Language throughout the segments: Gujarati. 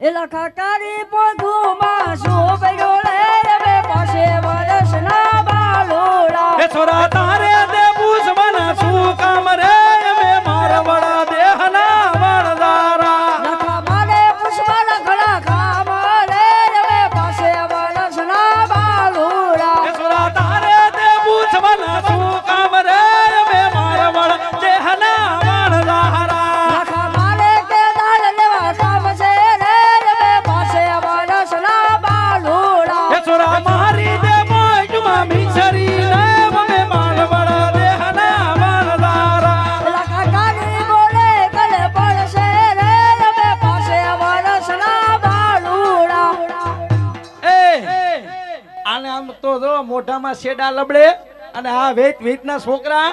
એલા ખાકારી પોધુમાં શું પડ્યો લે હવે પાસે વરસના બાલોડા એ છોરા તારે દે પૂછવાના શું કામ રે અમે મારા વડા દેહના વણદારા લખા મારે પુષ્પાના ઘણા કામ રે હવે પાસે વરસના બાલોડા એ છોરા તારે દે પૂછવાના શું કામ રે અમે મારા વડા દેહના વણદારા લખા મારે કે દાળ લેવા કામ છે રે હવે પાસે વરસના બાલોડા એ છોરા મારી દે મોજમાં મિસરી ને અમે મારા વડા દેહના વણદારા લખા કાની બોલે ગલે પડશે રે હવે પાસે વરસના બાલોડા આને આમ તો જો મોઢામાં શેડા લબડે અને આ વેતના છોકરા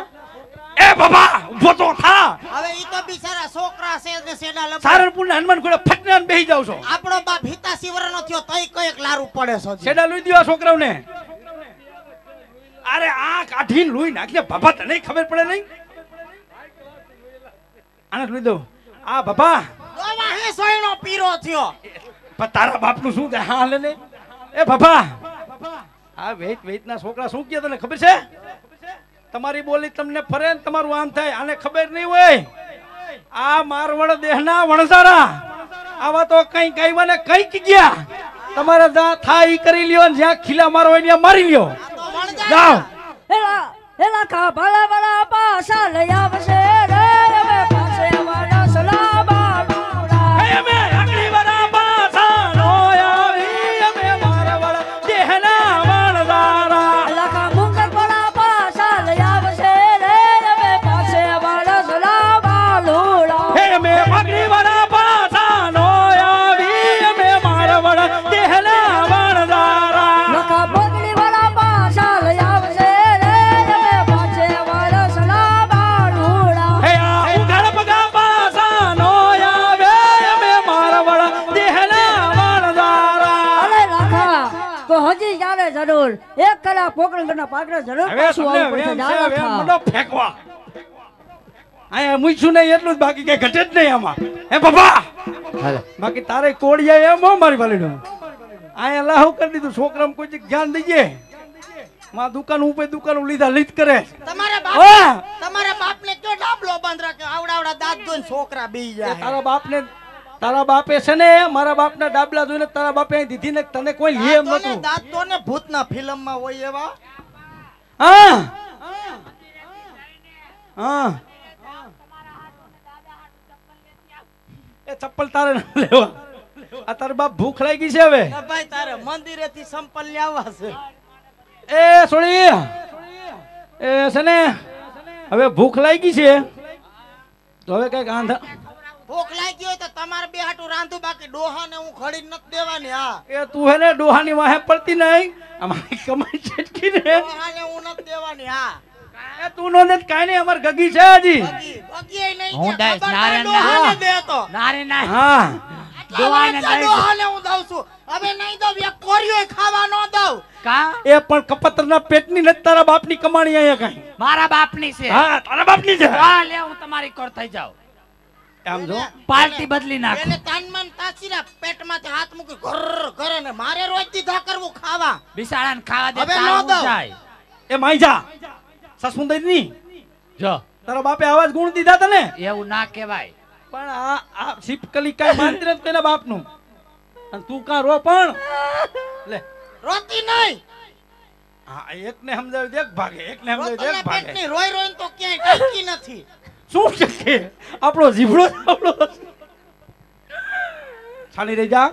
એ બાબા ઉભો તો થા હવે ઈ તો બિચારા છોકરા છે ને સેડા લપ સારણપુરના હનુમાન ઘોડે ફટનાન બેહી જાવ છો આપણો બાપ હિતાસી વરનો થયો તઈ કઈક લારું પડે છે હજી. શેડા લઈ દ્યો આ છોકરાઓને અરે આ કાઢીને લોઈ નાખલે બાબા તને ખબર પડે નહીં આને લઈ દો આ બાબા દોવા હે સોયનો પીરો થયો પણ તારા બાપનું શું થાય હા લે ને એ બાબા આ વેતના છોકરા શું કહે તને ખબર છે તમારી બોલી તમને ફરે ને તમારું આમ થાય આને ખબર નહીં હોય આ મારવડ દેહના વણઝારા આવા તો કઈ ગાયવા ને કઈ ગયા તમારે થાય ઈ કરી લ્યો ને જ્યાં ખીલા મારો હોય ત્યાં મારી લ્યો આ તો વણજાય જાઓ એલા એલા કા ભલા ભલા પાસા લઈ આવશે રે હવે પાસે વરસના બાલોડા અમે આગળી વરા પાછા નો આવી અમે મારવડ દેહના વણઝારા લખા મુંગર ભલા પાસા લઈ આવશે રે હવે પાસે વરસના બાલોડા હે અમે આગળી વરા પાછા નો આવી અમે મારવડ દેહના વણઝારા લખા બગડી વાળા પાસા લઈ આવશે રે હવે પાસે વરસના બાલોડા હે આ ઉઘાડ પગા પાછા નો આવે અમે મારવડ દેહના વણઝારા અરે લખા તો હજી ચાલે જરૂર 1 કલાક પોકરણના પાકડા જરૂર હવે પાછું તમને આવવું પડશે વેમ જા છે વેમ લખા. મંડો ફેંકવા આયા મૂછું નહીં એટલું જ બાકી કઈ ઘટે જ નહીં આમાં હે બાબા બાકી તારે કોડિયા એમ હો મારી વાલીનું આયા લાહુ કરી દીધું છોકરામાં કોઈ જી ધ્યાન દઈએ માં દુકાન ઉપર દુકાન લીધા લીધ કરે તમારા ઓય! તમારા બાપને કયો ડાબલો બંધ રાખ્યો આવડાવડા દાંત દોઈને છોકરા બેહી જાય તારા બાપે છે ને મારા બાપના ડાબલા જોઈને તારા બાપે અહીં દીધી ને તને કોઈ લે એમ નતું દાંત તો ને ભૂતના ફિલ્મમાં હોય એવા હા હા એ ચપ્પલ તારે ન લેવા આ તારા બાપ ભૂખ લાગી છે હવે ના ભાઈ તારે મંદિરેથી સંપલ લાવવા છે એ સોળી એ છે ને હવે ભૂખ લાગી છે તો હવે કઈક આંધા ભૂખ લાગી હોય તો તમારે બે હાટું રાંધું બાકી ડોહાને હું ખડી નથી દેવાની હા એ તું હે ને ડોહાની વાહે પડતી નહીં અમારી કમાઈ છટકી ને ડોહાને હું નથી દેવાની હા એ તું નો ને કાઈ નહીં અમાર ગગી છે હજી બગીએ નહીં હું કે દઈશ, ખબર નારે ના ડોહાને દે તો નારે ના હા ડોહાને દઈશ. ડોહાને હું દઉં છું હવે નહીં દઉં એક કોરિયો ખાવા ન દઉં કા એ પણ કપતરના પેટની નથી તારા બાપની કમાણી અહીંયા કઈ મારા બાપની છે હા તારા બાપની છે હા લે હું તમારી કોર થઈ જાઉં આમ જો પાર્ટી બદલી નાખ એને તાનમાન તાસીરા પેટમાંથી હાથ મૂકી ઘર ઘર ને મારે રોજ દીધા કરવું ખાવા બિસાડાને ખાવા દે હવે ન તારું દઉં. જાય એ માઈજા સસુંદર ની જો તારા બાપે આવાજ ગુણ દીધા તને એવું ના કહેવાય પણ આ શિપકલી કાઈ માનતી નથી તેના બાપનું અને તું કા રો પણ લે રોતી નહીં હા એકને સમજાવી દે એક ભાગે એકને સમજાવી દે રોતોના એક ભાગે પેટની રોઈ રોઈને તો ક્યાંય ટકી નથી શું છે કે આપણો જીભડો આપણો છાની રહી જા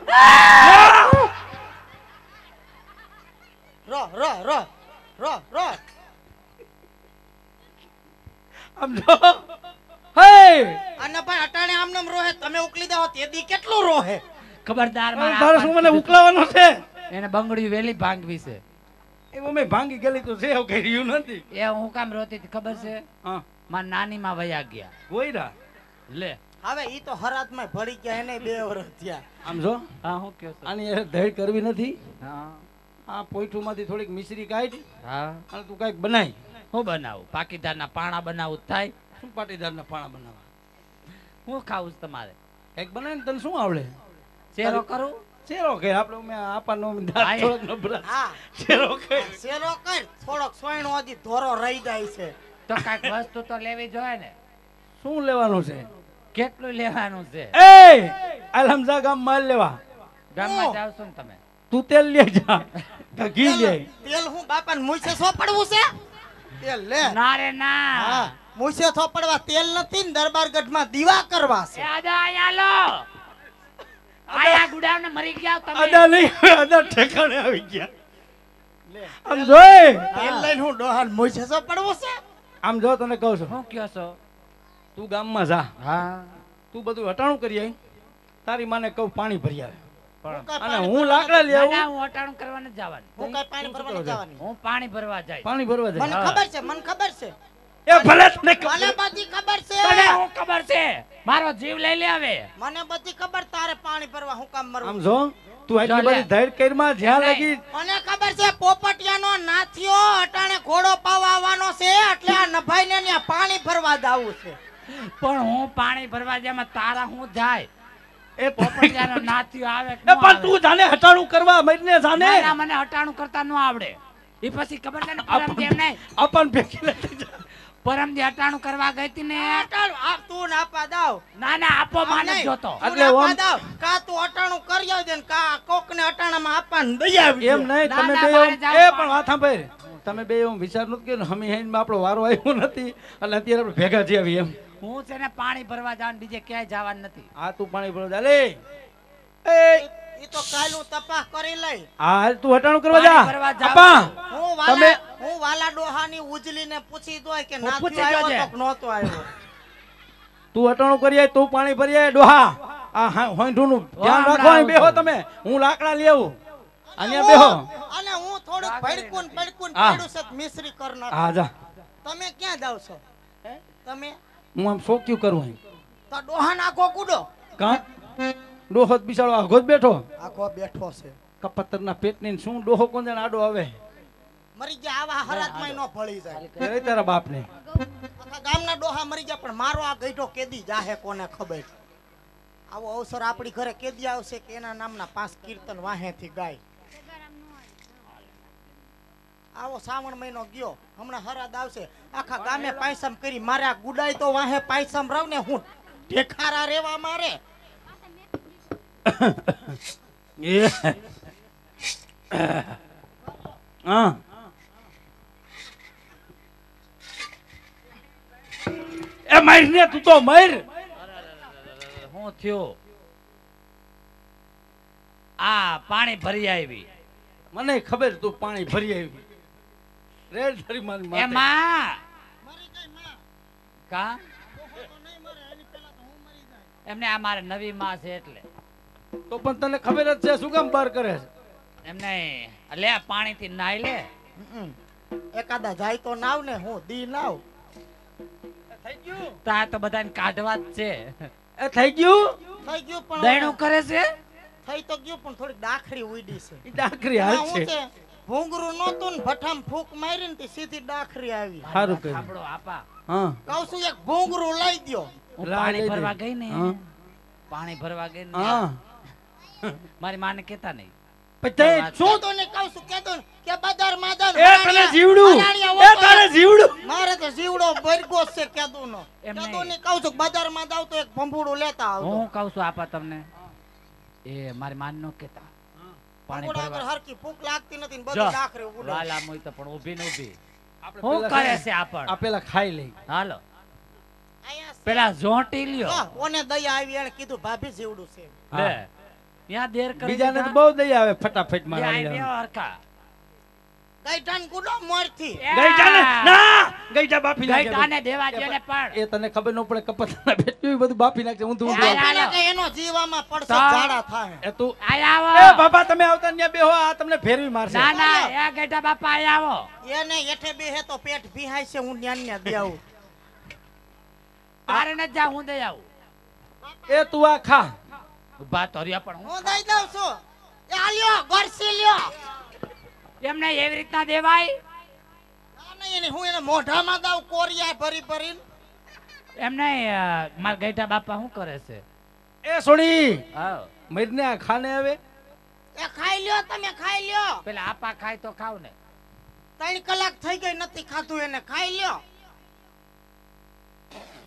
રો રો રો રો રો આમ જો હે અને ભાઈ અટાણે આમનામ રોહે તમે ઉકલી દેવો તે દી કેટલું રોહે ખબરદાર તારે શું મને ઉકલાવાનો છે એને બંગડી વેલી ભાંગવી છે એ મમ્મી ભાંગી ગયેલી તો છે એવું કઈ રહ્યું નથી એ હું કામ રોતી હતી ખબર છે હા મારા નાની માં વયા ગયા ગોયરા લે હવે ઈ તો હરાતમાં ભળી ગયા એને 2 વર્ષ થયા આમ જો હા હું કયો છો? આની એ ધૈડ કરવી નથી હા આ પોઈઠુંમાંથી થોડીક મિશ્રી કાઢી હા અને તું કાંઈક બનાય હું બનાવું પાકીદારના પાણા બનાવું જ થાય શું પાટીદારના પાણા બનાવવા હું ખાવું છું તમારે એક બનાવીને તને શું આવડે? શેરો કરું શેરો કે આપણે અમે આપાનો દાંત થોડોક નબળા. હા શેરો કે શેરો કર થોડોક સોયણો હજી ધોરો રહી જાય છે. તો કાંઈક વસ્તુ તો લેવી જોઈએ ને. શું લેવાનું છે? કેટલું લેવાનું છે? એ અલહમદા ગામ માલ લેવા. ગામમાં જાવ છો ને તમે? તું તેલ લે જા કે ઘી લે. તેલ હું બાપાને મૂછે સોપડવું છે? તેલ લે. ના રે ના. હા મૂછે સોપડવા તેલ નથી ને દરબારગઢમાં દીવા કરવા એ છે. આજા આયા લો. આયા ગુડાવને મરી ગયા તમે. અદા નહીં, અદા ઠેકાણે આવી ગયા. આમ જોઈ, તેલ લઈને હું ડોહાન મૂછે સોપડવું છે? આમ જો તને કહું છું, શું કયો છો? તું ગામમાં જા, હા તું બધું હટાણું કરી આય, તારી માને કહું પાણી ભરી આવે. પણ અને હું લાકડા લઈ ના, આવું. ના, હું અટાણું કરવા નથી જવાનું. હું કઈ પાણી ભરવા નથી જવાની. હું પાણી ભરવા જાય. પાણી ભરવા મને જાય. ખબર છે, મને ખબર છે, એ ભલે તને મને ખબર. બધી ખબર છે, તને હું ખબર છે મારો જીવ લઈ લે હવે. મને બધી ખબર તારે પાણી ભરવા હું કામ આમ મરવું. જો, તું આટલી જો લે. બધી ધૈર્ય કરીમાં જ્યાં નહીં. લગી મને ખબર છે પોપટિયાનો નાથિયો અટાણે ઘોડો પાવા આવવાનો છે એટલે આ નભાઈને ત્યાં પાણી ભરવા જાવું છે. પણ હું પાણી ભરવા જાય તારા હું જાય. એ પોપટિયાનો નાથિયો આવે કે એ ન પણ આવે? તું જાને હટાણું કરવા મરને જાને. ના, ના, મને હટાણું કરતા ન આવડે. એ પછી ખબર છે ને પરમદી એમ નહીં. આપણ ભેગી લેતી જા. પરમદી હટાણું કરવા ગઈ હતી ને. અટાણું આપ તું નાપા દાવ. ના ના આપો માને નહીં. જોતો. તું એટલે નાપા ઓમ- દાવ. કા તું અટાણું કરી આવજે ને કા કોકને અટાણામાં આપવાનું દઈ આવજે. એમ નહીં, ના, તમે ના, બે મારે એમ- જાવું એ પડે. પણ વાત સાંભળ, તમે બે એવું વિચાર નતું કર્યું ને હમી હેનમાં આપણો વારો આવ્યો નથી અને અત્યારે આપણે ભેગા થઈ આવી એમ. હું છે ને પાણી ભરવા જવાનું, બીજે ક્યાંય જવાનું નથી. આ તું પાણી ભરવા જા લે. એ ઈ તો કાલનું તપાસ કરી લઈ. આ હાલ તું હટાણું કરવા પાણી ભરવા જા. જાવ આપા હું વાલા ડોહાની ઉજલીને પૂછી દોય કે હું નાથિયો પૂછી આવ્યો જોજે. તો કે નહોતો આવ્યો. તું હટાણું કરી આય, તું પાણી ભરી આય ડોહા. આ હોંઠુંનું ધ્યાન હમણાં રાખો, અહીં આવું બેહો છું. તમે. હું લાકડા લઈ આવું. અહીંયા બેહો. અને હું થોડુંક ભડકું હા. પડ્યું છે મિશ્રી કર નાખું. હા જા. તમે ક્યાં જાવ છો? તમે હું આમ શોક્યું કરું અહીં. તો ડોહાન આખો કુડો કાં ડોહો જ બિચારો આઘો જ બેઠો. આખો બેઠો છે. કપતરના પેટની ને શું ડોહો કોણ જાણે આડો આવે. મરી ગયા આવા હરાતમાં નો ફળી જાય. એ તારા બાપને. આખા ગામના ડોહા મરી ગયા પણ મારો આ ગઈઢો કેદી જાહે કોને ખબર. આવો અવસર આપણી ઘરે કેદી આવશે કે એના નામના 5 કીર્તન વાહેથી ગાય. આવો શ્રાવણ મહિનો ગયો હમણાં હરાદ આવશે આખા ગામે પાયસમ કરી મારે આ ગુડાઈ તો વાહે પાયસમ રાવ ને હું ઠેખારા રેવા મારે. એ હા એ મર ને તું તો મર. હું થયો આ પાણી ભરી આવી. મને ખબર તું પાણી ભરી આવી. રેડ ધરી મારી માથે. એમાં મરી ગઈ માં. કા ડોહો તો નહીં મરે એની પહેલા તો હું મરી જાય. એમને આ મારે નવી માં છે એટલે તો પણ તને ખબર જ છે શું કામ બહાર કરે છે. એમને લે પાણી થી નાઈ લે. એકાદા જાય તો નાવ ને હું દી નાવ. થઈ ગયું તા તો બધાને કાઢવા જ છે. એ થઈ ગયું. થઈ ગયું પણ દયણું કરે છે. થઈ તો ગયું પણ થોડી દાખડી ઉડી છે. ઈ ડાકરી એમાં હાલ હું છે. છે ભૂંગરું નહોતું ને ભઠ્ઠામાં ફૂંક મારી ને તે સીધી દાખરી આવી. સારું કર્યું. સાંભળો આપા, હા કહું છું એક ભૂંગરું લઈ દ્યો. હું લાય પાણી લઈ દે. ભરવા ગઈ ને હા. પાણી ભરવા ગઈ ને હા મારી માને કેતા નહીં. પછી શું શું તો ને કહું છું કેતો ને કે બજાર માં જાવ એ તને જીવડું એ તારે જીવડું. મારે તો જીવડો ભરગો છે કેદુ નો. એમ કેદુ નહીં. ને કહું છું બજાર માં જાવ તો એક ભંભુડું લેતા આવજો. હું કહું છું આપા તમને એ મારી માન નો કેતા પાણી ભંભુડા ભરવા આગળ હરકી ભૂખ લાગતી નથી ને જો, બધી દાખરી ઉડે. વાલા મોય તો પણ ઊભી ને ઊભી આપણે હું પેલા કરે ખાઈ- છે આપણ આ પેલા ખાઈ લઈ. હાલો અહીંયા છે. પેલા ઝોંટી લ્યો હા, ઓને દયા આવી એને કીધું ભાભી જીવડું છે. લે ત્યાં દેર કરી બીજાને તો દીધા. બહુ દઈ આવે ફટાફટ માં લે, ગાડી આઈ લેવાનું. બેહો હરખા. ગઈઢાન ગુડો મોરથી. ગઈઢાને ના ગઈઢા બાફી નાખે. ગઈઢાને દેવા દે ને પણ એ તને ખબર ન પડે કપતના બેટ્યું બધું બાફી નાખે. હું તું હાલ, હાલ. પેલા કે એનો જીવામાં પડશે તો? ઝાડા થાય. એ તું આઈ એ આવો બાપા તમે આવતા ને બેહો આ તમને ફેરવી મારશે. ના ના એ ગઈઢા બાપા આઈ આવો એને હેઠે બેહે તો પેટ ભીહાય છે હું ન્યાન ન્યા દેવું. તારે ન જા હું દઈ આવું એ તું આ ખા. ઉભા તો રહ્યા પણ હું દઈ દઉં છું. એ આલ્યો ગરસી લ્યો. એમને એવી રીતના દેવાય આ નહીં એને હું એને મોઢામાં દઉં કોરિયા ભરી ભરીને. એમને મારા ગઈઢા બાપા શું કરે છે એ સોડી હા મરને આ ખાને આવે એ ખાઈ લ્યો, તમે ખાઈ લ્યો. પેલા આપા ખાય તો ખાવ ને 3 કલાક થઈ ગઈ નથી ખાધું એને, ખાઈ લ્યો.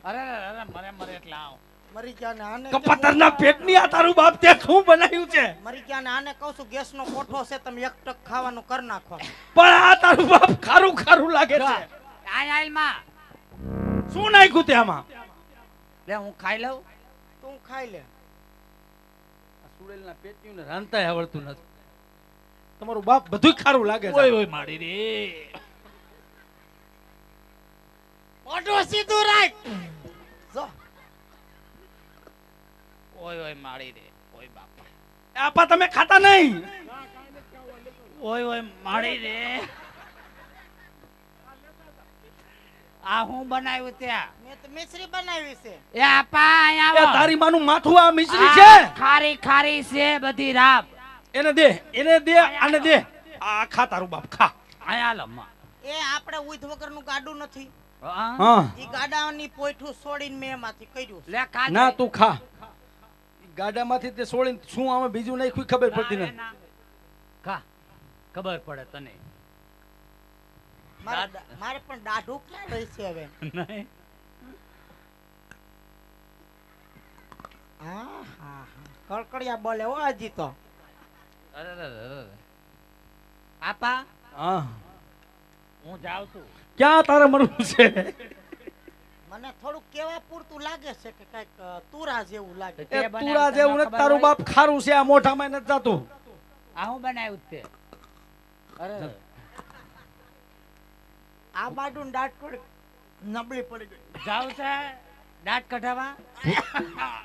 અરે અરે મરે મરે એટલે આવ મરી ગયા ને આને કપતરના પેટની આ તારું બાપ તે શું બનાવ્યું છે? મરી ગયા ને આને કહું છું ગેસનો કોઠો છે, તમે એક ટક ખાવાનું કર નાખો. પણ આ તારું બાપ ખારું ખારું લાગે છે. આય આય માં શું નાખ્યું તે આમાં? લે હું ખાઈ લઉં. તું ખાઈ લે. સુડેલના પેટીને રાંધતાય આવડતું નથી. તમારું બાપ બધું ખારું લાગે છે. ઓય ઓય માડી રે મોઢું સીધું રાખ. જો ઓય ઓય માડી રે ઓય બાપ આપા તમે ખાતા નહીં. ઓય ઓય માડી રે આ હું બનાવ્યું ત્યાં મેં તો મિશ્રી બનાવી છે. એ આપા અહીંયા એ આવો તારી માનું માથું આ મિશ્રી છે. ખારી ખારી છે બધી રાબ એને દે આને દે. આ ખા તારું બાપ ખા. અહીંયા લો માં એ આપણે ઉધ વગરનું ગાડું નથી. હા હા ઈ ગાડાની પોઠું છોડીને મેં એમાંથી કર્યું છે. લે ખા ના તું ખા. ગાડામાંથી તે સોળીને શું આમે બીજું નાખ્યું ખબર પડતી નથી. ખા ખબર પડે તને મારે પણ દાઢું ક્યાં રહી છે હવે? નહીં હા હા કડકડિયા બોલે હો હજી તો. અરે અરે અરે આપા હા હું જાઉં છું ક્યાં તારે મરવું છે? મને થોડુંક કેવા પૂરતું લાગે છે કે કઈક તુરા જેવું લાગે. એ તુરા જેવું નથી. તારું બાપ ખારું છે. આ મોઢામાં નથી જાતું. આ હું બનાવ્યું તે અરે આ બાડું દાઢ થોડીક નબળી પડી ગઈ. જાઉં છે દાંત કઢાવા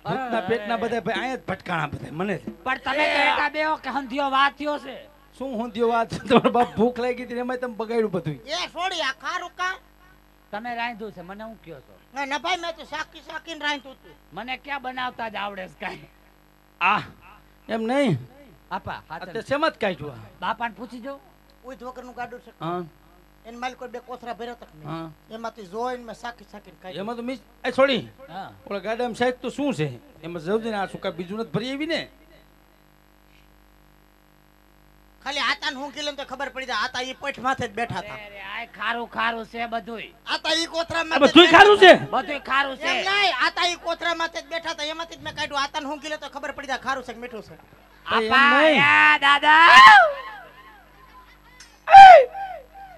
ભૂતના પેટના બધા ભાઈ અહીંયા જ ભટકાણા બધા મને જ. પણ તમે તો એકા બેહો કે હંધિયો વાત્યો છે શું હું દ્યો વાત છે? તમારા બાપ ભૂખ લાગી હતી ને એમાં તમે બગાડ્યું બધું. એ છોડી આ ખારું કા? તમે રાંધ્યું છે મને હું કયો છો ના ભાઈ મેં તો શાકીને રાંધ્યું હતું. મને ક્યાં બનાવતા જ આવડે છે કાંઈ આ એમ નહીં. આપા આ તે હાથ શેમાં જ કાઢ્યું આ? બાપાને પૂછી જો ઉધ વગરનું ગાડું છે. હા એને માલ કોઈ 2 કોથરા ભર્યા તક નહીં. હા એમાંથી જોઈને મેં શાકીને કાઢ્યું. એમાં તો મિસ એ છોડી હા ઓલા ગાડામાં સાહેબ તો શું છે એમાં જવજે ને આ શું કાંઈ બીજું નથી ભરી આવી ને. ખાલી આતાને હું કીધું તો ખબર પડી જાય. આતા ઈ પઠ માથે જ બેઠા હતા. અરે આ ખારું ખારું છે બધુંય આતા ઈ કોથરા આ માથે બધું ખારું છે. બધુંય ખારું છે એમ નહીં, આતા ઈ કોથરા માથે જ બેઠા હતા. એમાંથી જ મેં કાઢ્યું. આતાને હું કીધું તો ખબર પડી જાય ખારું છે કે મીઠું છે. આપા નહીં. યા દાદા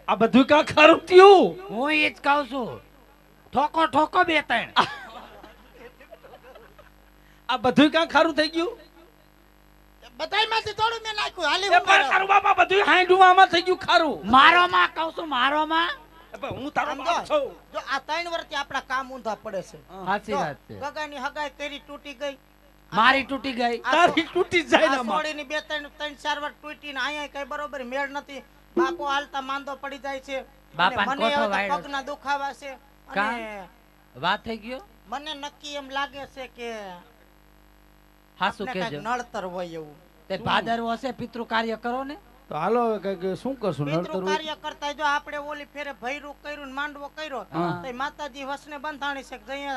આ બધું કા ખારું થયું? હું ઈ જ કહું છું ઠોકો ઠોકો 2-3 આ બધું કા ખારું થઈ ગયું? બધાયમાંથી થોડું મેં નાખ્યું. હાલી એ હું પણ મારો. તારું બાપા બધું હાંડું આમાં થઈ ગયું ખારું. મારો માં કહું છું મારો માં એ પણ હું તારો આમ બાપ જો, છું. જો આ 3 વર્ષથી આપણા કામ ઊંધા પડે છે. સાચી જો, વાત છે ગગાની હગાઈ કરી તૂટી ગઈ. મારી તૂટી ગઈ આ તારી તૂટી જ જાય ને આ આમાં. સોળીની 2-3 વાર તૂટીને અહીંયા કઈ બરોબર મેળ નથી. બાપો હાલતા માંદો પડી જાય છે. બાપાને અને મને કોઠો હવે તો વાળ્યો. પગના દુખાવા છે. કા? અને વાત થઈ ગયો મને નક્કી એમ લાગે છે કે હાસુ આપણે કેજો કાંઈક નડતર હોય એવું. તે ભાદરવો હશે પિતૃ કાર્ય કરો ને તો હાલો કઈક શું કરશું? પિતૃ નડતર કાર્ય કરતા જો આપણે ઓલી ફેરે ભૈરું કર્યું ને માંડવો કર્યો હા. તો માતાજી વસને બંધાણી છે કે જઈએ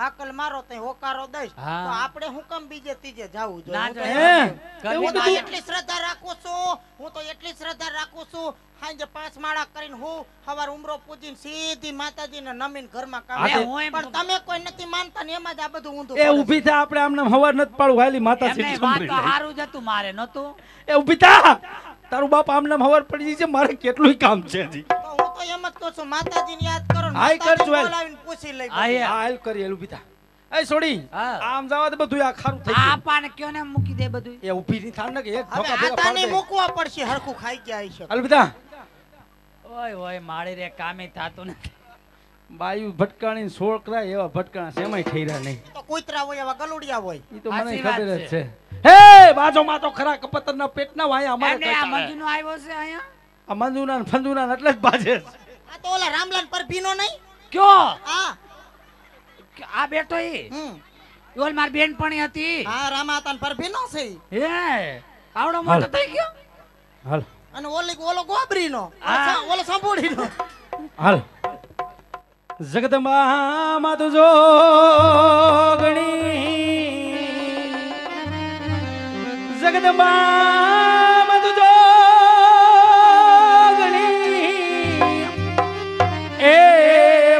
હાકલ મારો તો હોકારો દઈશ. હા. તો આપણે હું કેમ બીજે ત્રીજે જાવું જોઈએ? ના હું તો જોઈએ. હે? હું એવું તો બધું? એટલી શ્રદ્ધા રાખું છું. હું તો એટલી શ્રદ્ધા રાખું છું. સાંજે 5 માળા કરીને હું સવાર ઉમરો પૂજીને સીધી માતાજીને નમીને ઘરમાં કામ હા, કરું. હું એમ પણ તમે કોઈ નથી માનતા ને એમાં જ આ બધું ઊંધું એ પડે છે. ઊભી થા. આપણે આમને હવાર નથી પાડવું. હાલી માતા એમને સીધી વાત સંભળી તો લે. હારું જ હતું મારે નતું એ ઊભી થા. તારું બાપ આમને હવાર પડી છે. મારે કેટલું કામ છે હજી. તો હું તો એમ જ કહું છું માતાજીને યાદ કરો ને હાય માતાજીને કરજો, હાલ. બોલાવીને પૂછી લઈ હા, એ. હા હાલ કરી ઊભી થા. એ છોડી હા. આમ જવા દે બધું આ ખારું થઈ આ ગયું. આપાને કયો ને મૂકી દે બધું એ ઊભી ની થાન ને કે એક હવે ધોકા ભેગા આતાને પાડી દે. મૂકવા પડશે. હરખું ખાઈ ગયા હશે. હાલ બધા ઓય ઓય મારી રે કામે થાતું નથી બાયુ ભટકાણી છોકરા એવા ભટકાણા સેમાય ઠેરા નહીં. તો કૂતરા હોય એવા ગલુડિયા હોય. ઈ તો મને સાચી વાત ખબર જ છે. છે. હે બાજુમાં તો ખરા કપતરના પેટના વાયા અમારે એમને કઈ આ ચાલે. મંજુનો આવ્યો છે અહીંયા આ મંજુના ને ફંજુના ને એટલે જ બાજે છે. આ તો ઓલા રામલાલ પરભીનો નહીં? કયો હા. આ બેઠો ઈ ઓલ મારી બેનપણી હતી હા રામાતાન પરભીનો છે ઈ. હે આવડો મોટો થઈ ગયો હાલ અને ઓલો ગોબરીનો. હા. ઓલો સંભોળીનો. હાલ જગદંબા માતુ જોગણી જગદંબા મધુ જોગણી એ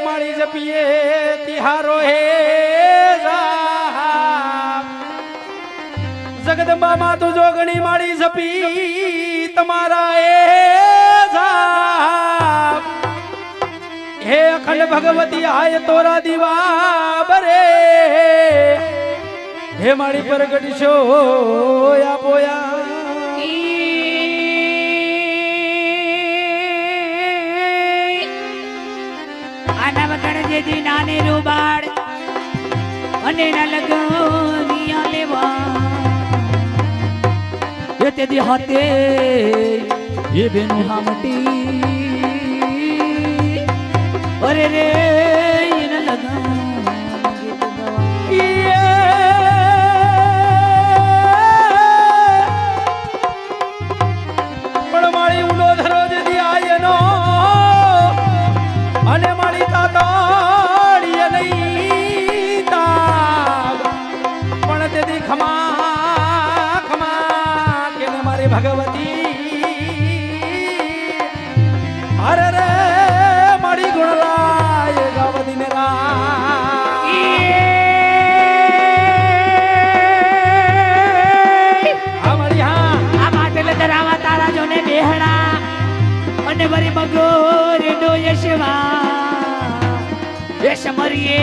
મારી જપીએ તિહારો હે જગદંબા માતુ જોગણી મારી જપી તમારા એ હે અખંડ ભગવતી આય તોરા દીવા બરે હે મારી પ્રગટ છો પોયા આના વગર જેથી નાને રૂબાડ અને ના લગનિયા લેવા એ તેથી હાથે એ બેનું હામટી અરે રે એના લગન પણ મારી ઉલો ધરો જેથી આયનો અને મારી તાતાડીએ નહીં તાગ પણ તેથી ખમા ખમા કે મારી ભગવતી અરે રે મારી ગુણલાય ગાવદી મેરા અને વરી મગોર નો યશવા યશ મરીએ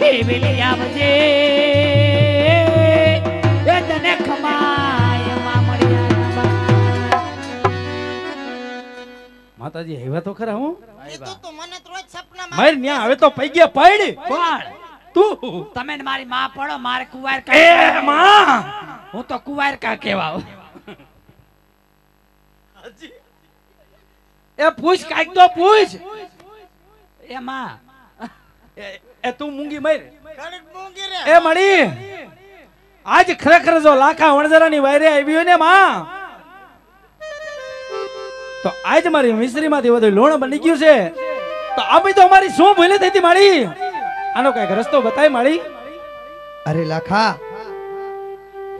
એ વેલી આવજે એ તને ખમાય માં મળ્યા માતાજી આવ્યા તો ખરા હું કીધું તો મને તો રોજ સપનામાં માર ન્યા હવે તો પૈ ગયા પડ કોણ તું તમે ને મારી માં પડો મારે કુવાર એ કા માં હું તો કુવાર કા કહેવાવ એ પૂછ કાઈક તો પૂછ એ માં એ તું મૂંગી મર ઘડીક મૂંગી રે એ મળી આજ ખરેખર જો લાખા વણઝરાની વાયરે આવી હોય ને માં તો આજ મારી મિશ્રીમાંથી બધું લોણ બની ગયું છે તો આપી તો અમારી શું ભૂલે થઈ હતી માળી આનો કઈક રસ્તો બતાય માળી અરે લાખા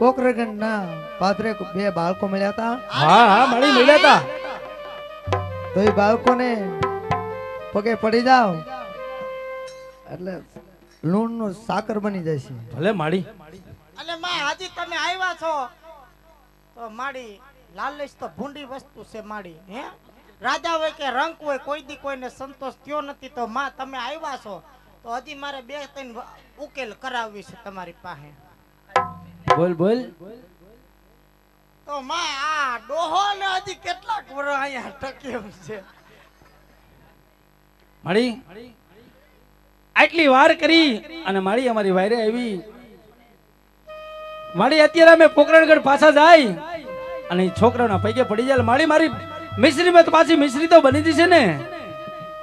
પોકરગણ ના પાદરે બે બાળકો મળ્યા હતા હા હા માળી મળ્યા હતા તો એ બાળકોને પગે પડી જાવ એટલે લૂણ નું સાકર બની જશે ભલે માળી અને માં હાજી તમે આવ્યા છો તો માડી લાલચ તો ભૂંડી વસ્તુ છે માડી હે રાજા હોય કે રંક હોય કોઈ દી કોઈને સંતોષ થયો નથી તો માં તમે આવ્યા છો તો હજી મારે બે ત્રણ ઉકેલ કરાવવી છે તમારી પાસે બોલ બોલ તો માં આ ડોહો ને હજી કેટલાક વર્ષ અહીંયા ટક્યો છે માળી આટલી વાર કરી અને માળી અમારી વાયરે આવી માળી અત્યારે અમે પોકરણગઢ પાછા જાય અને ઈ છોકરાના પૈકે પડી જાય માળી મારી મિશ્રી માં તો પાછી મિશ્રી તો બની જશે ને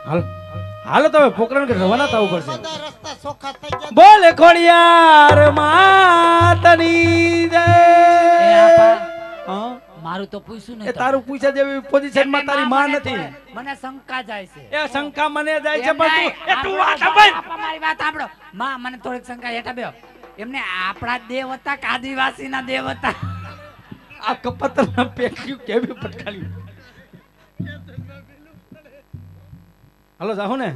હાલ હાલો તો હવે પોકરણગઢ રવાના થવું પડશે બધા રસ્તા ચોખ્ખા થઈ ગયા બોલ ખોડિયાર માતની જય હા મારું તો પૂછ્યું એ નહીં તારું પૂછ્યા જેવી પોઝિશન માં તારી માં નથી મને શંકા જાય છે એ શંકા મને જાય છે એમ પણ નહીં, તું એ તું વાત આપણો સાંભળ. બાપ મારી વાત સાંભળો માં મને થોડીક શંકા હેઠા બેહો એમને આપણા દેવ હતા કે આદિવાસીના દેવ હતા આ કપતરના પેટ્યું કેવી પટકાલ્યું હાલો જાહો ને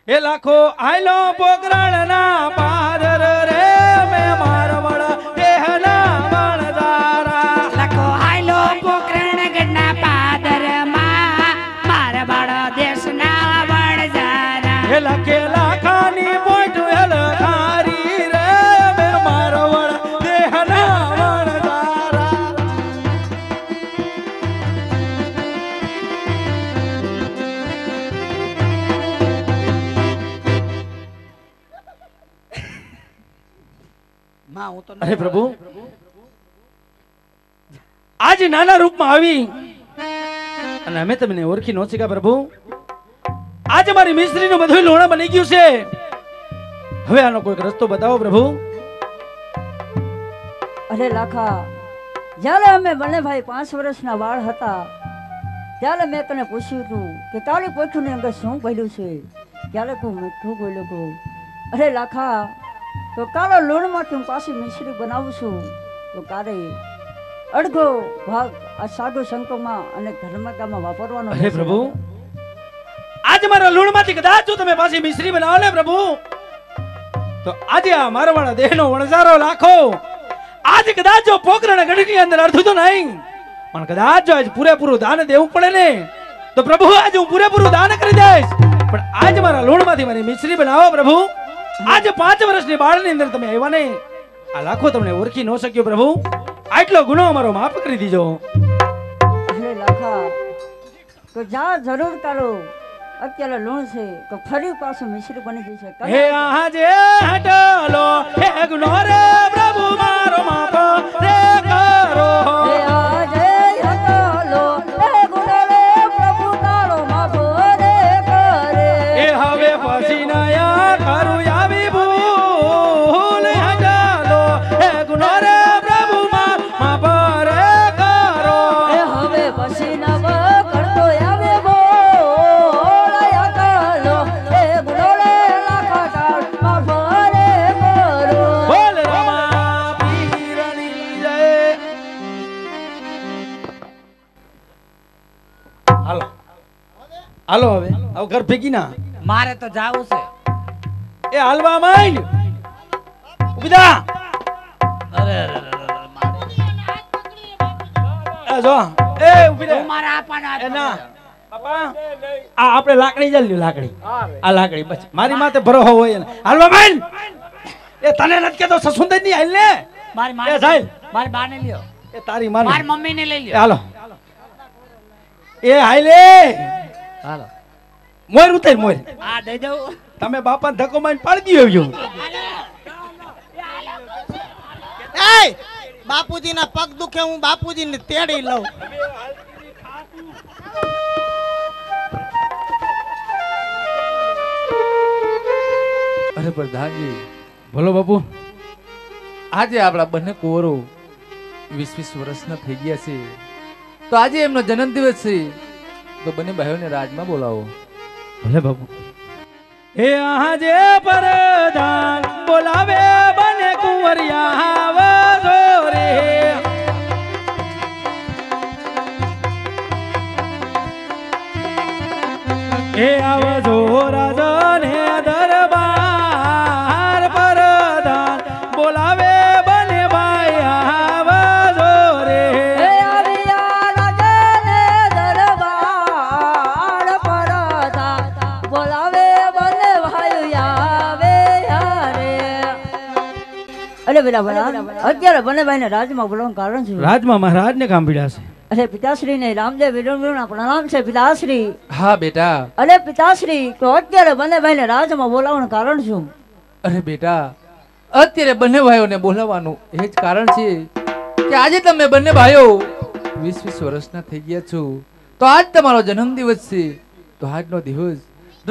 એ લાખો આયલો પોકરણના પાદર રે મે મારવળ દેહના વણજારા લખો હાયલો પોકરણગઢના પાદરમાં મારા બાળ દેશના વણજારા એ લખે લાખાની પોઈટું એ લખારી રે મે મારવળ દેહના વણજારા માં હું તો અરે પ્રભુ આજ નાના રૂપમાં આવી અને અમે તમને ઓળખી ન શક્યા પ્રભુ આજ મારી મિસ્ત્રીનું બધું લોણા બની ગયું છે હવે આનો કોઈક રસ્તો બતાવો પ્રભુ અરે લાખા જ્યારે અમે બંને ભાઈ 5 વર્ષના વાળ હતા ત્યારે મેં તને પૂછ્યું હતું કે તારી પોઠુંની અંદર શું પડ્યું છે ત્યારે તું મીઠું બોલ્યો કહું અરે લાખા તો કાલો લૂણમાંથી હું પાછી મિશ્રી બનાવું છું તો તારે અડધો ભાગ આ સાધુ સંતોમાં અને ધર્મકામાં વાપરવાનો અરે રહેશે. પ્રભુ આજ મારા લૂણમાંથી કદાચ જો તમે પાછી મિશ્રી બનાવો ને પ્રભુ તો આજે આ મારવાડા દેહનો વણઝારો લાખો આજ કદાચ જો પોકરાના ગઢની અંદર અડધું તો નહીં પણ કદાચ જો આજ પૂરેપૂરું દાન દેવું પડે ને તો પ્રભુ આજ હું પૂરેપૂરું દાન કરી દઈશ પણ આજ મારા લૂણમાંથી મારી મિશ્રી બનાવો પ્રભુ આજ 5 વર્ષની બાળની અંદર તમે આવ્યા ને આ લાખો તમને ઓળખી ન શક્યો પ્રભુ આટલો ગુનો અમારો માફ કરી દીજો. અરે લાખા તો જા જરૂર કરો અત્યારે લૂણ છે તો ફરી પાછું મિશ્રી બની જશે. હે આજે હટલો હે ગુનો રે પ્રભુ મારો માફ રે કરો. હે આજે હટલો, હે ગુનો રે પ્રભુ તારો માફ રે કરે. એ હવે પછી નયા કરું આવી ભૂલ હટલો હે ગુનો રે પ્રભુ માફ રે કરો. હે હવે પછી નવ કરતો આવે બોલાયા કાલો. હે ગુનો રે લાખા તાર માફ રે કરો. બોલ રમા પીરની જય. હાલો હાલો હવે ઘર ભેગી ના મારે તો જાવું છે. એ હાલવા માંડ ઉભી થા. અરે અરે, અરે, અરે, મારે. એ જો એ ઉભી રહે. તું મારા આપવાનો હાથ એ ના પકડ્યો. બાપા આ આપણે લાકડી ચાલ્યું લાકડી આ લાકડી બસ મારી માથે ભરોહો હોય ને હાલવા માંડ. એ તને નથી કેતો સસુંદર ની હાલ ને મારી એ માને સાહેબ. મારી બાને લ્યો, એ તારી માને મારી મમ્મીને લઈ એ લ્યો. હાલો એ હાલે હાલો મોર ઉતાર મોર આ દઈ દઉં. તમે બાપા ધક્કો મારીને પાડી દીયો એ બાપુજીના પગ દુખે હું બાપુજીને તેડી લઉં. અરે પ્રધાનજી, બોલો બાપુ. આજે આપણા બંને કુંવરો 20 વર્ષના થઈ ગયા છે તો આજે એમનો જન્મદિવસ છે તો બંને ભાઈઓને રાજમાં બોલાવો. ભલે બાપુ. હે આજે પરદાન બોલાવે બને કુંવરિયા આવજો રે. હે આવજો રાજન હે દરબાર પરદાન બોલાવે બને ભાઈ આવજો રે. હે આવ્યા રાજને દરબાર પરદાન બોલાવે બંને ભાઈઓ આવે યારે. અરે બેટા ભલા અત્યારે બંને ભાઈને રાજમાં બોલાવવાનું કારણ છે. રાજમાં મહારાજને કામ પીડાશે. અરે પિતાશ્રી ને રામદેવ વિરમના પ્રણામ છે પિતાશ્રી. હા બેટા. અરે પિતાશ્રી તો અત્યારે બંને ભાઈને રાજમાં બોલાવવાનું કારણ શું? અરે બેટા, અત્યારે બંને ભાઈઓને બોલાવવાનું એ જ કારણ છે કે આજે તમે બંને ભાઈઓ 20 વર્ષના થઈ ગયા છો તો આજ તમારો જન્મદિવસ છે. તો આજનો દિવસ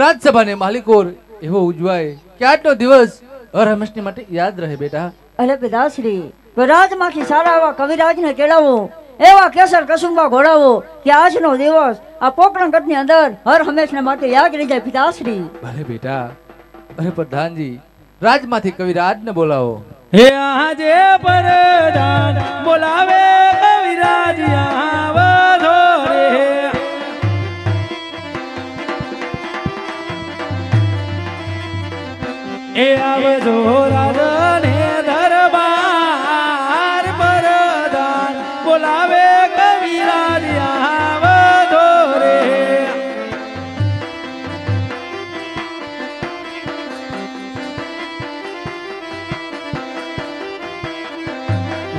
રાજસભાને માલિકોર એવો ઉજવાય કે આજનો દિવસ હર હંમેશની માટે યાદ રહે બેટા. અરે પિતાશ્રી તો રાજમાંથી સારા એવા કવિરાજને કેળવો, એવા કેસર કસુંબા ઘોડાવો કે આજનો દિવસ આ પોકરણગઢની અંદર હર હંમેશને માટે યાદ રહી જાય પિતાશ્રી. ભલે બેટા. અરે પ્રધાનજી, રાજમાંથી કવિરાજને બોલાવો. હે આજે પરદાન બોલાવે કવિરાજ આવજો રે. એ આવજો રાજન હે દરબાર પરદાન બોલાવે કવિરાજ આવજો રે.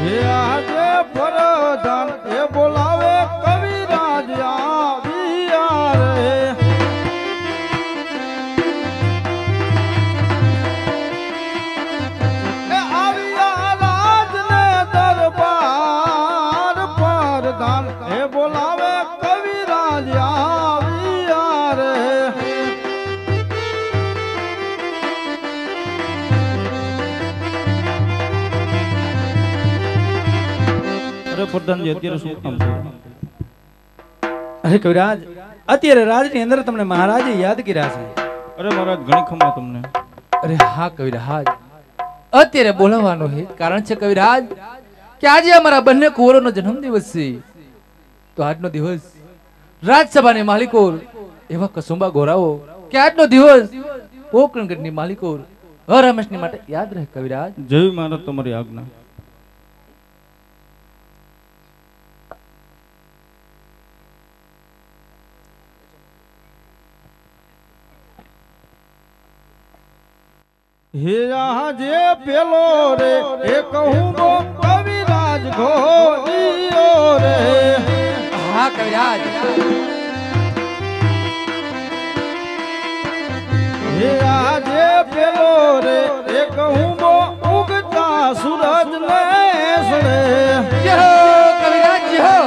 હે આજે પરદાન એ બોલાવે કવિરાજ આવ્યા રે. એ આવ્યા રાજને દરબાર પરદાન એ બોલાવે કવિરાજ આવ્યા રે. અરે પ્રધાનજી અત્યારે શું કામ છે? અરે કવિરાજ અત્યારે રાજની અંદર તમને મહારાજે યાદ કર્યા છે. અરે મહારાજ ઘણી ખમા તમને. અરે હા કવિરાજ, અત્યારે બોલાવવાનું હે કારણ છે કવિરાજ કે આજે અમારા બંને કુંવરોનો જન્મદિવસ છે, તો આજનો દિવસ રાજસભાની માલિકો એવા કસુંબા ગોરાઓ કે આજનો દિવસ પોકરણગઢની માલિકો હરમેશની માટે યાદ રહે કવિરાજ. જય મહારાજ તમારી આજ્ઞા. હીરા જે પેલો રે એ કહું બો કવિરાજ ઘોડીયો રે. હા કવિરાજ. હીરા જે પેલો રે એ કહું બો ઉગતા સૂરજ ને સડે. જય હો કવિરાજ જય હો.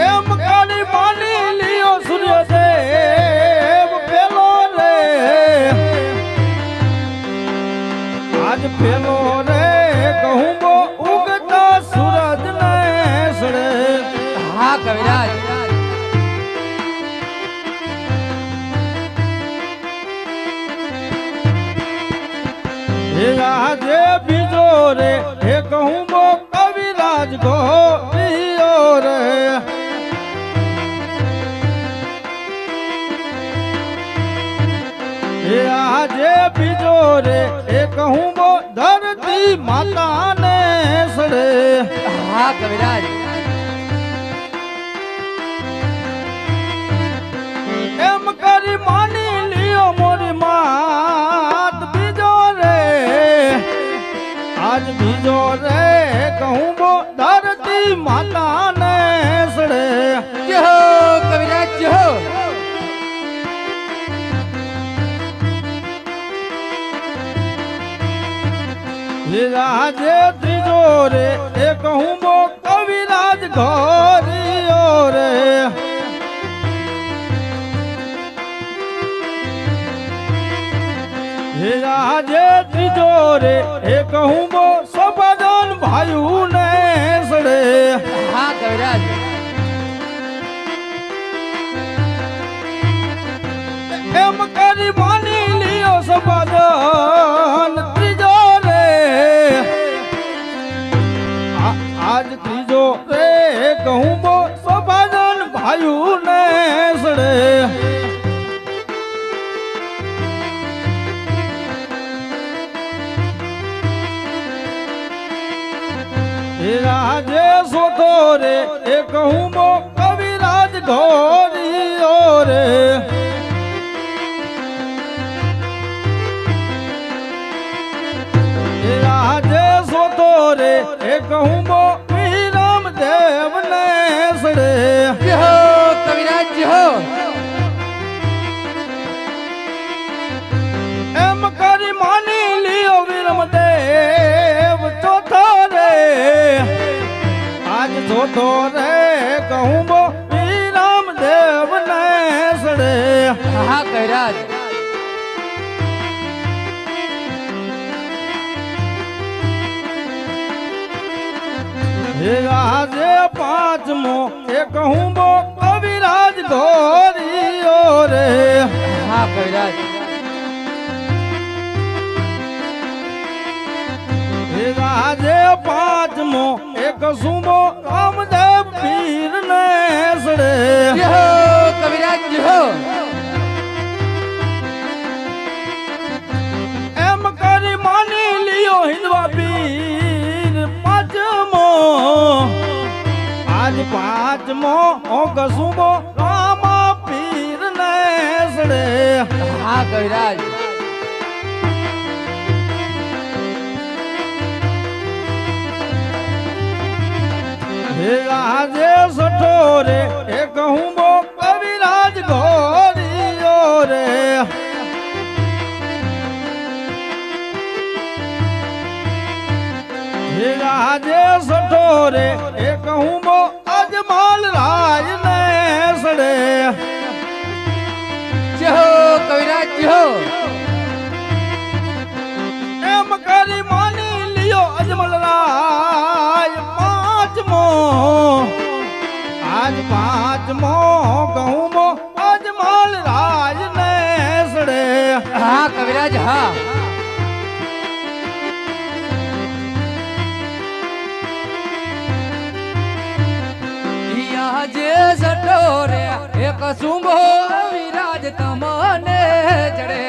એમ કાળી માની લિયો સૂર્યદેવ પેલો રે. આજ પેલો રે કહું બો ઉગતા સૂરજ ને સડે. હા કવિરાજ. આજે બીજો રે એ કહું બો કવિરાજ ઘોડીયો રે. આજે બીજો રે એ કહું બો ધરતી માતા ને સડે. હા કવિરાજ. એમ કરી માની લિયો મોરી માત બીજો રે. આજ બીજો રે કહું બો ધરતી માતા ને સડે. જય હો કવિરાજ જય હો. આજે ત્રીજો રે એ કહું બો કવિરાજ ઘોડીયો રે. આજે ત્રીજો રે એ કહું બો સભાજન ભાઈ ને સડે. હા કવિરાજ. એમ કરી માની લિયો સભાજન ત્રીજો રે. આજ ત્રીજો રે કહું બો સભાજન ભાઈ ને સડે. આજે સોતો રે એ કહું બો કવિરાજ ઘોડીયો રે. આજે સોતો રે એ કહું બો વિરામ દેવ ને સડે. જય હો કવિરાજ જય હો. એમ કરી માની લિયો વિરમ દેવ ચોથો રે. આજ ચોથો રે કહું બો વિરામ દેવ ને સડે. હા કવિરાજ. આજે પાંચમો એ કહું બો કવિરાજ ઘોડીયો રે. હા કવિરાજ. આજે પાંચમો એક સુમો રામદેવ પીર ને સડે. જય હો કવિરાજ જય હો. એમ કરી માની લિયો હિંદવા પીર પાંચમો. આજ પાંચમો કસુમો રામા પીર ને સડે. હા કવિરાજ. આજે સઠો રે એ કહું બો કવિરાજ ઘોડીયો રે. આજે સઠો રે એ કહું બો અજમાલ રાજ ને સડે. જય હો કવિરાજ જય હો. એમ કરી માની લિયો અજમલ રાજ પાંચમો. આજ પાંચમો કહું બો અજમલ રાજ ને સડે. હા કવિરાજ હા. આજે સટો રે એક સુંભો વિરાજ તમને ચડે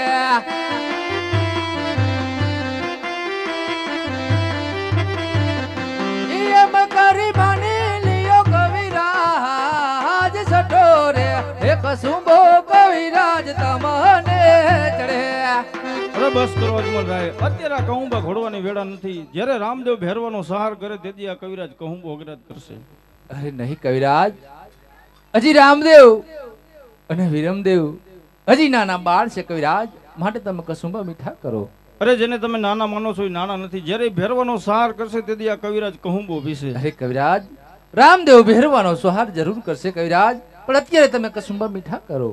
એમ કરી માની લિયો કવિરાજ સટો રે એક સુંભો કવિરાજ તમને ચડે અરે બસ કરો અજમલભાઈ, અત્યારે આ કહુંબા ઘોડવાની વેળા નથી. જ્યારે રામદેવ ભેરવાનો સહાર કરે તેથી આ કવિરાજ કહુંબો અગ્રાજ કરશે. અરે નહીં કવિરાજ, હજી રામદેવ અને વિરમદેવ હજી નાના બાળ છે કવિરાજ, માટે તમે કસુંબા મીઠા કરો. અરે જેને તમે નાના માનો છો એ નાના નથી. જ્યારે ભેરવાનો સહાર કરશે તેથી આ કવિરાજ કહુંબો ભીશે. અરે કવિરાજ, રામદેવ ભેરવાનો સહાર જરૂર કરશે કવિરાજ, પણ અત્યારે તમે કસુંબા મીઠા કરો.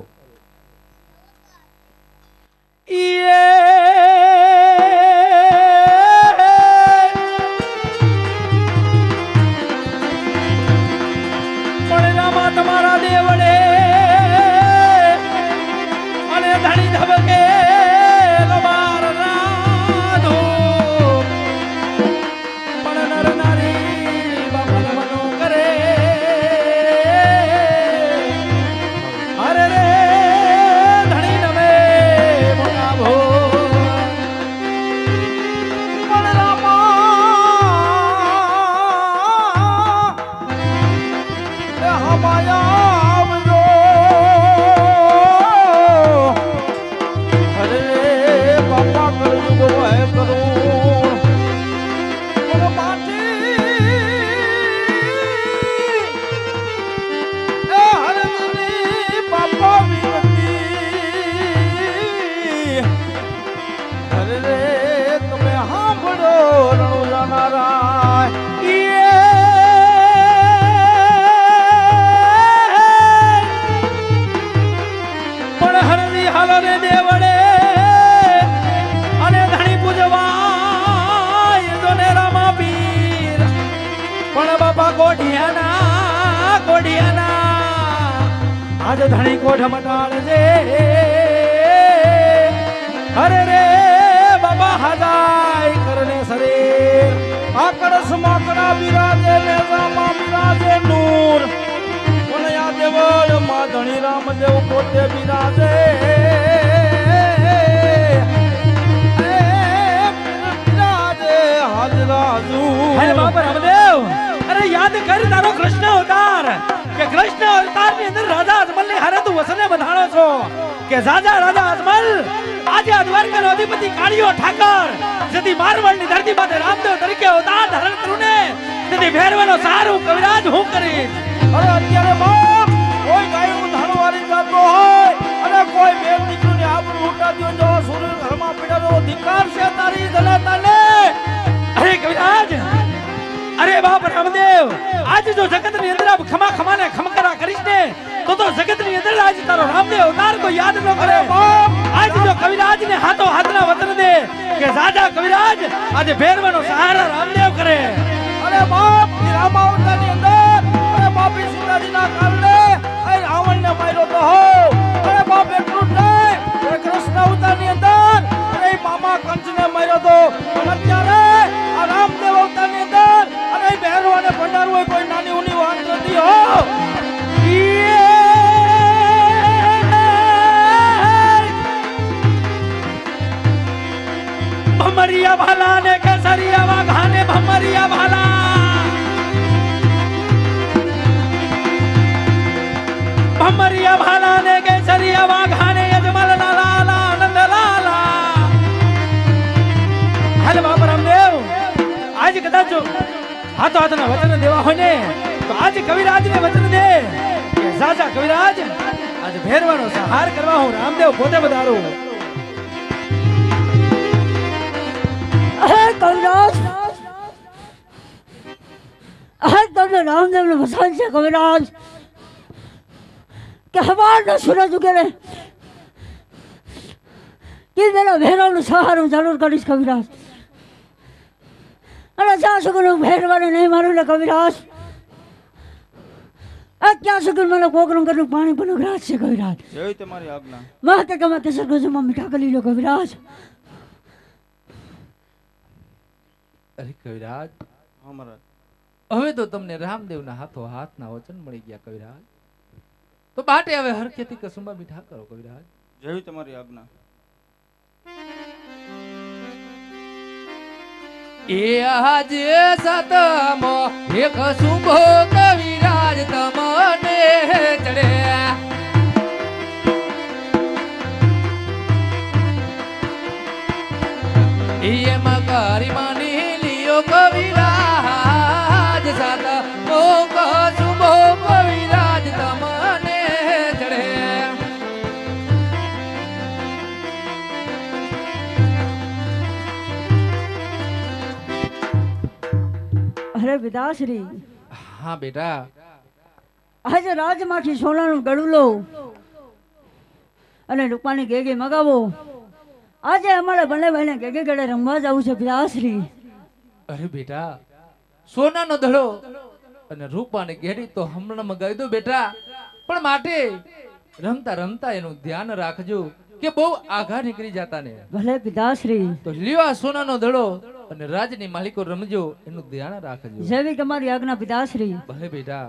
તમારા દેવડે અને ધણી ધબકે બાર રાધો પણ નર નારી બાપા મનો કરે અરે રે ધણી નમે મોટા ભો પણ રામા હમાયા આજ ધણી કોઠ મટાડજે અરે રે બાબા હજાય કરને શરીર આકડસ માકડા બિરાજે મેજામાં બિરાજે નૂર કોનયા દેવળ માં ધણી રામદેવ પોતે બિરાજે બિરાજે હાજરાજુ. અરે બાબા રામદેવ, અરે યાદ કર તારો કૃષ્ણ અવતાર, કે કૃષ્ણ અવતાર ની અંદર રાજા અજમલ ને હારે તું વસને બંધાણો છો, કે રાજા અજમલ આજે આ દ્વારકા નો અધિપતિ કાળિયો ઠાકર જેથી મારવાડ ની ધરતી માથે રામદેવ તરીકે અવતાર ધારણ કરું ને તેથી ભેરવાનો સારું કવિરાજ હું કરીશ. અરે અત્યારે બાપ કોઈ ગાયું ધાણવારી જતો હોય અને કોઈ બેન દીકરી ને આબરૂ લૂંટાદ્યો જો સૂર્ય ઘરમાં પીડાનો ધિકાર છે તારી જનતાને. અરે કવિરાજ, અરે બાપ રામદેવ, આજ જો જગત ની અંદર ખમા ખમાને ખમકરા કરીશ ને તો જગત ની અંદર આજ તારો રામદેવ અવતાર કોઈ યાદ ન કરે. આજ જો કવિરાજ ને હાથો હાથના વતન દે કે રાજા કવિરાજ આજે ભેરવાનો સહારા રામદેવ કરે. અરે બાપ, રામાવતાર ની અંદર અરે બાપી સીતાજી ના કારણે આ રાવણ ને માર્યો તો હો. અરે બાપ એટલું જ નહીં, કૃષ્ણ અવતાર ની અંદર અરે મામા કંસ ને માર્યો તો. અત્યારે આ રામદેવ અવતાર ની અંદર અરે બહેરો અને ભંડારો હોય કોઈ નાની ઉની વાત નથી હો. ભમરિયા ભાલા ને કેસરિયા વાઘાને ભમરિયા ભાલા ભમરિયા ભાલા ને કેસરિયા વાઘાને અજમલ લાલા આનંદ લાલા. હાલ બાપ રામદેવ, આજ કદાચ હાથો હાથના વચન દેવા હોય ને તો આજ કવિરાજ ને વચન દે કે રાજા કવિરાજ આજ ભેરવાનો સહાર કરવા હું રામદેવ પોતે વધારું. કવિરાજ, તમને રામદેવ ને વસાન છે કવિરાજ, કે હવાર નો સૂરજ ઉગે ને કે મેરા ભેરવનો સહાર હું જરૂર કરીશ કવિરાજ. અને જ્યાં સુધી હું ભેરવાને નહીં મારું ને કવિરાજ, ત્યાં સુધી મને કોકરું કરનું પાણી પણ ઉઘરાજ છે કવિરાજ. જેવી તમારી આજ્ઞા. માથે કમા કેસર ગજમાં મીઠા કરી લો કવિરાજ. અરે કવિરાજ, હા મહારાજ. હવે તો તમને રામદેવના હાથો હાથના વચન મળી ગયા કવિરાજ. તો બાટે હવે હરખેથી કસુંબા મીઠા કરો કવિરાજ. જેવી તમારી આજ્ઞા. એ આજે સતમો એક શુભો કવિરાજ તમને ચડે. એમાં કરી માની લિયો કવિરાજ સતમો શુભો કવિરાજ તમને ચડે. અરે પિતાશ્રી, હા બેટા, આજે રાજમાંથી સોનાનું ગળું લો અને રૂપાની ગેગે મગાવો. આજે અમારે બંને ભાઈને ગેગે ગળે રમવા જવું છે પિતાશ્રી. અરે બેટા, સોનાનો દડો અને રૂપાની ગેડી તો હમણાં મગાવી દો બેટા, પણ માટે રમતા રમતા એનું ધ્યાન રાખજો કે બહુ આઘા નીકળી જતા ને. ભલે પિતાશ્રી. તો લ્યો આ સોનાનો દડો અને રાજની માલિકો રમજો, એનું ધ્યાન રાખજો. જેવી તમારી આજ્ઞા પિતાશ્રી. ભલે બેટા.